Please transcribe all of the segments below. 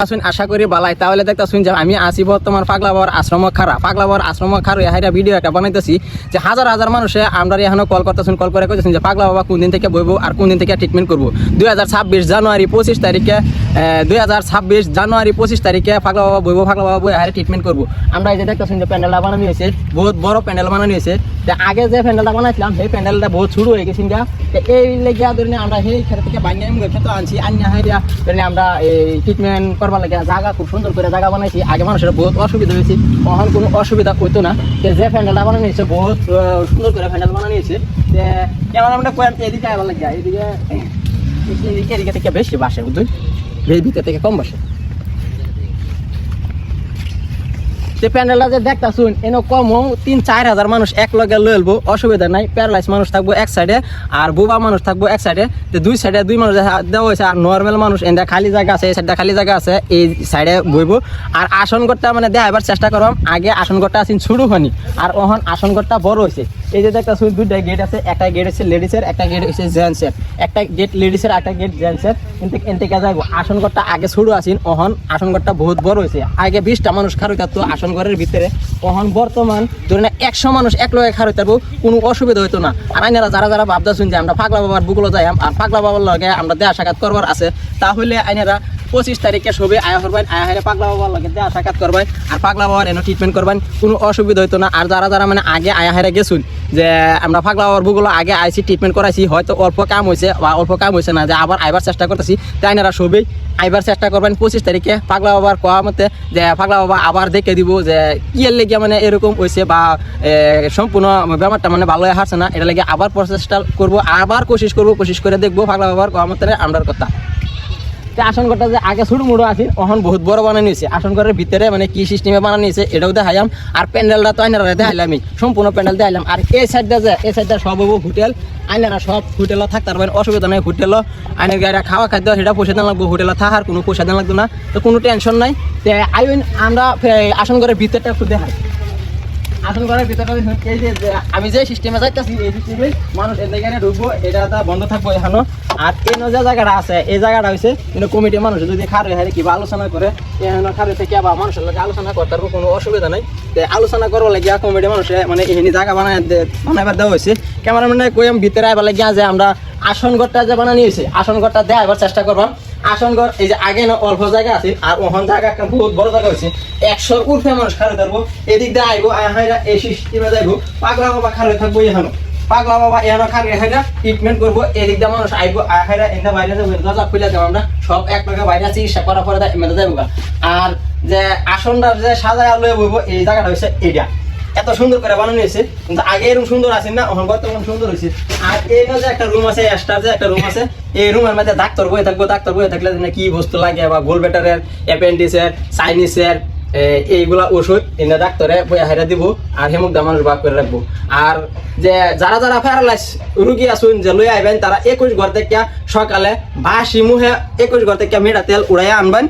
আসুন আশা করি বালাই তাহলে দেখতেছুন যে আমি আসি বর্তমান পাগলা বাবার আশ্রম খারা হাইরা ভিডিও একটা বানাইতেছি যে হাজার হাজার মানুষে আমরা এখনো কল করতেছুন কল করে কইতেছেন যে পাগলা বাবা কোন দিন থেকে বইব আর কোন দিন থেকে ট্রিটমেন্ট করবো 2026 জানুয়ারি 25 তারিখে 2026 জানুয়ারি 25 তারিখে পাগলা বাবা বইব পাগলা বাবা বই হাইরা ট্রিটমেন্ট করবো। আমরা এই যে দেখতেছুন যে প্যান্ডেলটা বানানো হয়েছে, বহুত বড় প্যান্ডেল বানানো হয়েছে। আগে যে প্যান্ডেলটা বানাইছিলাম সেই প্যান্ডেলটা বহুত শুরু হয়ে গেছে এই লেগে ধরে আমরা সেই খেলা থেকে বানিয়ে তো আনছি আনিয়া হাইরা ধরে আমরা এই ট্রিটমেন্ট করবার লাগে জায়গা খুব সুন্দর করে জায়গা বানাইছি। আগে মানুষের বহুত অসুবিধা হয়েছে, তখন কোনো অসুবিধা হইতো না। যে প্যান্ডেলটা বানানো হয়েছে বহুত সুন্দর করে প্যান্ডেল বানানো হয়েছে। কেমন আমরা এদিকে আবার লাগে এদিকে থেকে বেশি বাসে বুঝলি, ভিতর থেকে কম বাসে। যে প্যান্ডেলটা যে দেখতেছুন এনে কম 3-4 হাজার মানুষ এক লগে লইলবো, অসুবিধা নাই। প্যারালাইজ মানুষ থাকবো এক সাইডে আর বোবা মানুষ থাকবো এক সাইডে। দুই সাইডে দুই মানুষ দেওয়া হয়েছে। আর নর্মাল মানুষ এনে খালি জায়গা আছে, এই সাইডটা খালি জায়গা আছে, এই সাইডে বইব। আর আসন ঘরটা মানে দেখাবার চেষ্টা করলাম। আগে আসন ঘরটা আছেন ছোটো হয়নি, আর ওখান আসন ঘরটা বড় হয়েছে। এই যে দেখতেছুন দুইটা গেট আছে, একটা গেট হচ্ছে লেডিসের, একটা গেট হচ্ছে জেন্টসের। একটা গেট লেডিসের, একটা গেট জেন্টসের। কিন্তু এনতে যাইব আসন ঘরটা আগে ছোটো আছেন, ওখান আসন ঘরটা বহুত বড় হয়েছে। আগে 20টা মানুষ খারো থাকতো আসন ঘরের ভিতরে, তখন বর্তমান ধরে না 100 মানুষ এক লগে খারো থাকবো, কোনো অসুবিধা হইতো না। আর আইনারা যারা যারা ভাবতেছুন যে আমরা পাগলা বাবার বুকলো যাই আর পাগলা বাবার লগে আমরা দেয়া সাক্ষাৎ করবার আছে, তাহলে আইনারা 25 তারিখে সবে আয়া করবেন, আয়া হারে পাগলা বাবার লগে দেয়া সাক্ষাৎ করবেন আর পাগলা বাবার এনে ট্রিটমেন্ট করবেন, কোনো অসুবিধা হইতো না। আর যারা যারা মানে আগে আয়া হারে গেছুন যে আমরা পাগলা বাবার বুকলো আগে আইসি ট্রিটমেন্ট করাইছি, হয়তো অল্প কাম হয়েছে বা অল্প কাম হয়েছে না, যে আবার আইবার চেষ্টা করতেছি, তাই আইনারা সবেই আইবার চেষ্টা করবেন 25 তারিখে। পাগলা বাবার কোয়া মতে যে পাগলা বাবা আবার দেখে দিব যে কি এর লেগে মানে এরকম হয়েছে বা সম্পূর্ণ ব্যাপারটা মানে ভালো হারছে না, এটা লেগে আবার প্রচেষ্টা করবো, আবার কোশিশ করে দেখবো পাগলা বাবার কোয়া মতে আমরার কথা। আসন ঘরটা যে আগে ছোটো মোটো আছে এখন বহুত বড় বানানো হয়েছে। আসন ঘরের ভিতরে মানে কি সিস্টেমে বানানো হয়েছে এটাও দেখাইলাম। আর প্যান্ডেলটা তো আইনারা দেখাইলাম, সম্পূর্ণ প্যান্ডেল দেখাইলাম। আর এই সাইডটা সব হবো হোটেল, আইনারা সব হোটেলও থাকতে পারবেন, অসুবিধা নেই। হোটেলও আইনের গাড়ি খাওয়া খাদ্য সেটা পয়সা দেওয়া লাগবো, হোটেলে থাকার কোনো পয়সা দেওয়া লাগতো না, তো কোনো টেনশন নাই। তো আইন আমরা আসন ঘরের ভিতরটা একটু দেখাই। আসন ঘরের ভিতরটা এই যে আমি যে সিস্টেমে যাইতেছি এই সিস্টেমে মানুষ এর জায়গায় ঢুকবো, এটা বন্ধ থাকবো এখনো। আর এই যে জায়গাটা আছে এই জায়গাটা হয়েছে কিন্তু কমিটির মানুষ যদি খারে হারে কিবা আলোচনা করে এখানে খারে থেকে আবার মানুষের লোক আলোচনা করতে পারবো, কোনো অসুবিধা নাই। তো আলোচনা করবো লাগিয়া কমিটির মানুষে মানে এখানে জায়গা বানাইবার দেওয়া হয়েছে। ক্যামেরা মানে কইম ভিতরে আইবার লাগিয়া যে আমরা আসন ঘরটা যে বানানি হয়েছে আসন ঘরটা দেখাবার চেষ্টা করবাম। আসন ঘর এই যে আগে না অল্প জায়গা আছে আর ওখান জায়গা একটা বহুত বড় জায়গা হয়েছে, 100 উর্ফে মানুষ খারে থাকবো। এদিক দিয়ে আইবো আয়া এই সিস্টেমে যাইবো, পাগলা বাবা খারে থাকবো এখানো, পাগলা বাবা এখানে খারে হাইরা ট্রিটমেন্ট করবো। এদিক দিয়ে মানুষ আইবো আয়া এনে বাইরে যাবো, দরজা খুলে দেবো, আমরা সব এক টাকা বাইরে চিকিৎসা করার পরে এমনি যাইবো। আর যে আসনটা যে সাজায় লয়ে বইবো এই জায়গাটা হয়েছে এইটা এত সুন্দর করে বানানো হয়েছে, কিন্তু আগে এরকম সুন্দর আছে না, এখন বর্তমান সুন্দর হয়েছে। আর এই যে একটা রুম আছে, এক্সট্রা যে একটা রুম আছে, এই রুমের মধ্যে ডাক্তার বয়ে থাকবো। ডাক্তার বয়ে থাকলে কি বস্তু লাগে বা গোল ব্যাটারের, অ্যাপেন্ডিক্সের, সাইনিসের এইগুলা ওষুধ এনে ডাক্তারে বইয়া হাইরা দিব আর হেমুকদা মানুষ ভাগ করে রাখবো। আর যে যারা যারা প্যারালাইজ রুগী আসুন যে লই আইবেন তারা 21 ঘর থেকে সকালে বাসি মুহে 21 ঘর থেকে মেটা তেল উড়াইয়া আনবেন।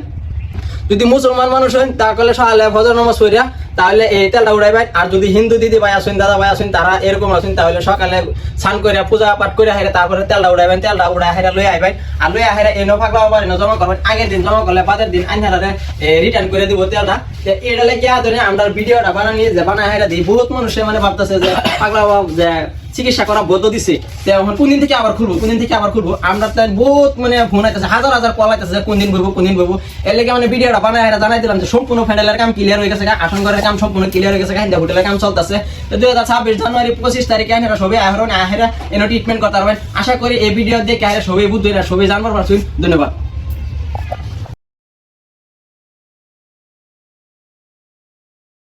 যদি মুসলমান মানুষ হন তাহলে সকালে ফজর নামাজ পড়িয়া তাহলে এই তেলটা উড়াইবেন। আর যদি হিন্দু দিদি ভাই আসুন দাদা ভাই আসুন তারা এরকম আসুন তাহলে সকালে স্নান করে পূজা পাঠ করে হাইরে তারপরে তেলটা উড়াইবেন। তেলটা উড়াই হাইরা লই আইবেন আর লই হাইরা এনে পাগলা বাবার এনে জমা করবেন। আগের দিন জমা করলে বাদের দিন আইনারে রিটার্ন করে দিব তেলটা। এটা লেগে ধরে আমরা ভিডিওটা বানানি যে বানাই হাইরা দিই। বহুত মানুষে মানে ভাবতেছে যে পাগলা বাবা যে চিকিৎসা করা বদ্ধ দিছে, কোন দিন থেকে আবার খুলবো আমরা তো বহুত মানে ফোন আইতেছে, হাজার হাজার কল আইতেছে কোন দিন বইবো। এর লেগে মানে ভিডিওটা বানাই জানাই দিলাম যে সম্পূর্ণ প্যান্ডেলের কাম ক্লিয়ার হয়ে গেছে, আসন ঘরের কাম সম্পূর্ণ ক্লিয়ার হয়ে গেছে, হোটেলের কাম চলতেছে। 2026 জানুয়ারি 25 তারিখে আইনারা সবাই আহরণ আহেরা এনে ট্রিটমেন্ট করতে পারবেন। আশা করি এই ভিডিও দেখে সবাই বুঝবেন আর সবাই জানবার পারছেন। ধন্যবাদ।